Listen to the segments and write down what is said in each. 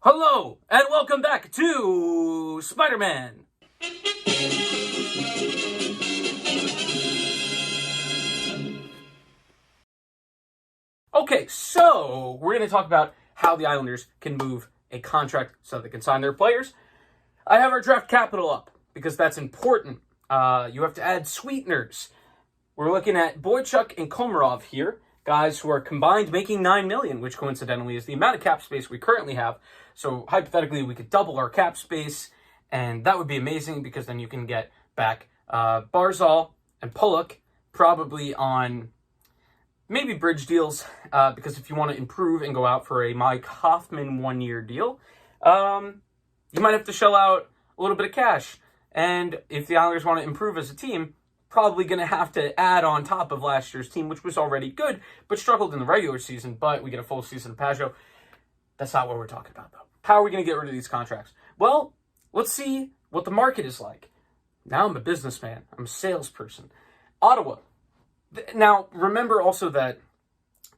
Hello, and welcome back to Spider-Man. Okay, so we're going to talk about how the Islanders can move a contract so they can sign their players. I have our draft capital up because that's important. You have to add sweeteners. We're looking at Boychuk and Komarov here, guys who are combined making $9 million, which coincidentally is the amount of cap space we currently have. So hypothetically, we could double our cap space, and that would be amazing because then you can get back Barzal and Pollock, probably on maybe bridge deals, because if you want to improve and go out for a Mike Hoffman one-year deal, you might have to shell out a little bit of cash. And if the Islanders want to improve as a team, probably going to have to add on top of last year's team, which was already good, but struggled in the regular season. But we get a full season of Pajot. That's not what we're talking about, though. How are we going to get rid of these contracts? Well, let's see what the market is like. Now I'm a businessman. I'm a salesperson. Ottawa. Now, remember also that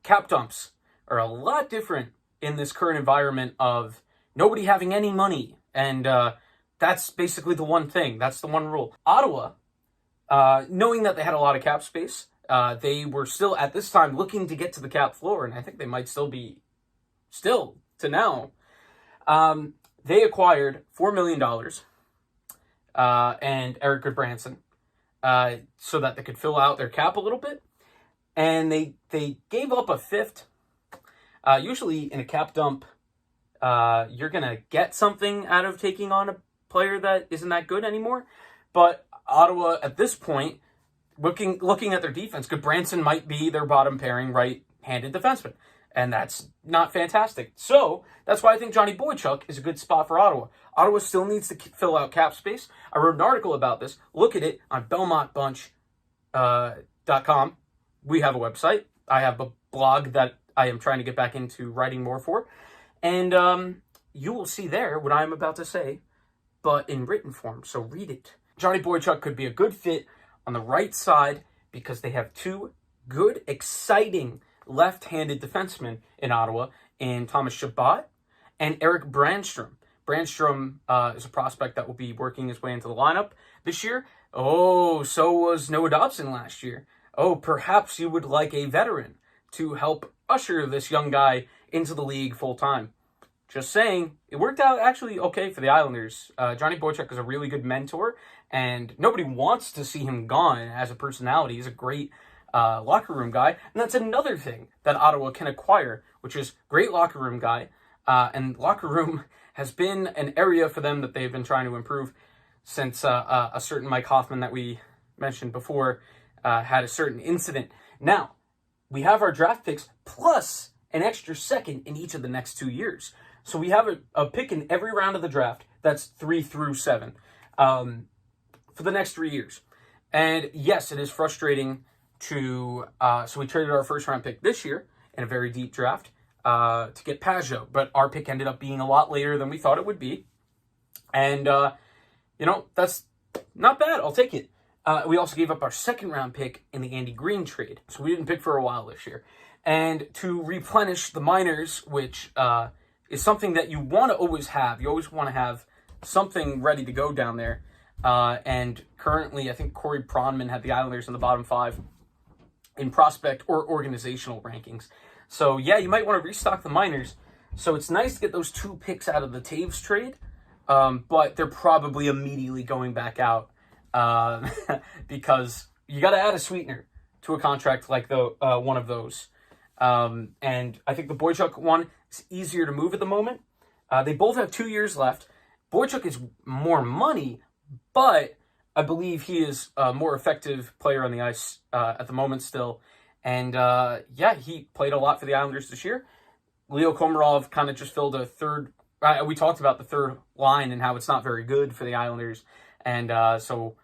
cap dumps are a lot different in this current environment of nobody having any money. And that's basically the one thing. That's the one rule. Ottawa, knowing that they had a lot of cap space, they were still at this time looking to get to the cap floor, and I think they might still be, to now. They acquired $4 million and Eric Goodbranson so that they could fill out their cap a little bit, and they gave up a fifth. Usually in a cap dump, you're going to get something out of taking on a player that isn't that good anymore, but Ottawa, at this point, looking at their defense, Goodbranson might be their bottom pairing right-handed defenseman, and that's not fantastic. So that's why I think Johnny Boychuk is a good spot for Ottawa. Ottawa still needs to fill out cap space. I wrote an article about this. Look at it on BelmontBunch.com. We have a website. I have a blog that I am trying to get back into writing more for, and you will see there what I'm about to say, but in written form, so read it. Johnny Boychuk could be a good fit on the right side because they have two good, exciting left-handed defensemen in Ottawa, in Thomas Chabot and Eric Brandstrom. Brandstrom is a prospect that will be working his way into the lineup this year. Oh, so was Noah Dobson last year. Oh, perhaps you would like a veteran to help usher this young guy into the league full-time. Just saying, it worked out actually okay for the Islanders. Johnny Boychuk is a really good mentor, and nobody wants to see him gone as a personality. He's a great locker room guy, and that's another thing that Ottawa can acquire, which is great locker room guy. And locker room has been an area for them that they've been trying to improve since a certain Mike Hoffman that we mentioned before had a certain incident. Now, we have our draft picks plus an extra second in each of the next 2 years. So we have a pick in every round of the draft. That's 3 through 7 for the next 3 years. And yes, it is frustrating to... so we traded our first-round pick this year in a very deep draft to get Pajot. But our pick ended up being a lot later than we thought it would be. And, that's not bad. I'll take it. We also gave up our second-round pick in the Andy Green trade. So we didn't pick for a while this year. And to replenish the minors, which... is something that you want to always have. You always want to have something ready to go down there. And currently, I think Corey Pronman had the Islanders in the bottom 5 in prospect or organizational rankings. So, yeah, you might want to restock the minors. So it's nice to get those 2 picks out of the Taves trade, but they're probably immediately going back out because you got to add a sweetener to a contract like one of those. And I think the Boychuk one is easier to move at the moment. They both have 2 years left. Boychuk is more money, but I believe he is a more effective player on the ice at the moment still. And he played a lot for the Islanders this year. Leo Komarov kind of just filled a third. We talked about the third line and how it's not very good for the Islanders. And so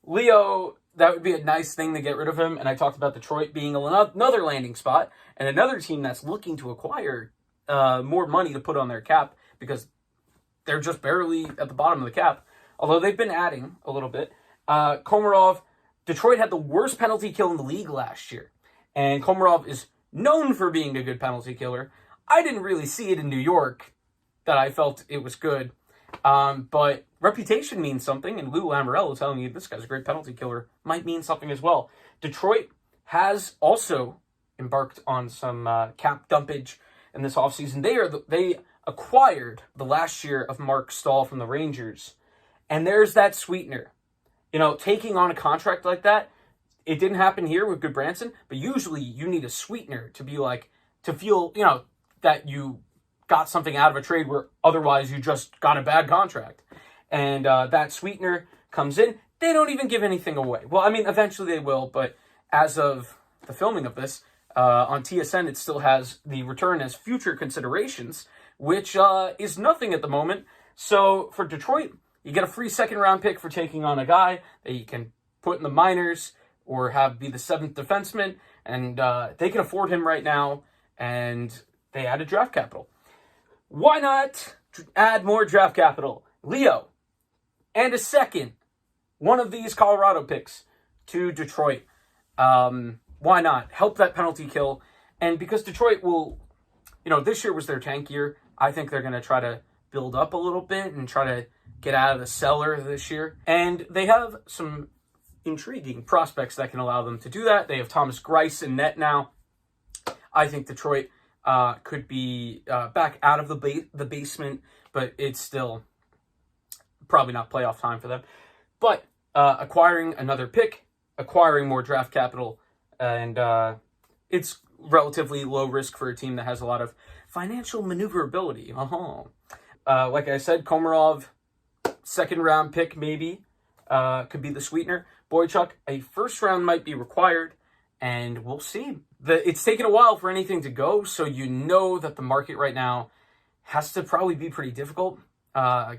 Leo... that would be a nice thing to get rid of him. And I talked about Detroit being another landing spot and another team that's looking to acquire more money to put on their cap because they're just barely at the bottom of the cap. Although they've been adding a little bit. Komarov, Detroit had the worst penalty kill in the league last year. And Komarov is known for being a good penalty killer. I didn't really see it in New York that I felt it was good. But reputation means something, and Lou Lamoriello telling you this guy's a great penalty killer might mean something as well. Detroit has also embarked on some cap dumpage in this offseason. They acquired the last year of Mark Stahl from the Rangers, and there's that sweetener. You know, taking on a contract like that, it didn't happen here with Goodbranson, but usually you need a sweetener to be like, to feel, you know, that you got something out of a trade where otherwise you just got a bad contract. And that sweetener comes in. They don't even give anything away. Well, I mean, eventually they will, but as of the filming of this, on TSN, it still has the return as future considerations, which is nothing at the moment. So for Detroit, you get a free second-round pick for taking on a guy that you can put in the minors or have be the seventh defenseman, and they can afford him right now, and they added draft capital. Why not add more draft capital? Leo, and a second, one of these Colorado picks to Detroit. Why not? Help that penalty kill. And because Detroit will, you know, this year was their tank year, I think they're going to try to build up a little bit and try to get out of the cellar this year. And they have some intriguing prospects that can allow them to do that. They have Thomas Greiss in net now. I think Detroit could be back out of the basement, but it's still probably not playoff time for them. But acquiring another pick, acquiring more draft capital, and it's relatively low risk for a team that has a lot of financial maneuverability. Like I said, Komarov, second round pick maybe, could be the sweetener. Boychuk, a first round might be required, and we'll see. It's taken a while for anything to go, so you know that the market right now has to probably be pretty difficult,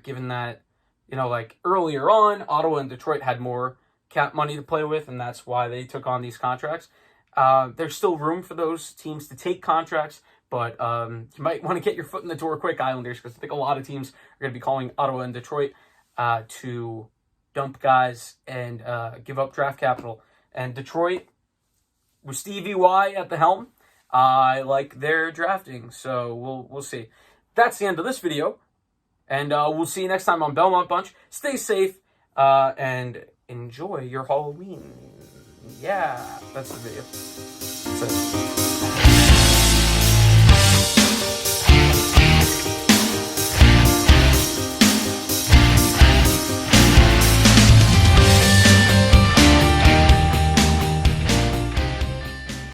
given that, you know, like earlier on, Ottawa and Detroit had more cap money to play with, and that's why they took on these contracts. There's still room for those teams to take contracts, but you might want to get your foot in the door quick, Islanders, because I think a lot of teams are going to be calling Ottawa and Detroit to dump guys and give up draft capital. And Detroit, with Stevie Y at the helm, I like their drafting, so we'll see. That's the end of this video, and we'll see you next time on Belmont Bunch. Stay safe, and enjoy your Halloween. Yeah, that's the video. That's it.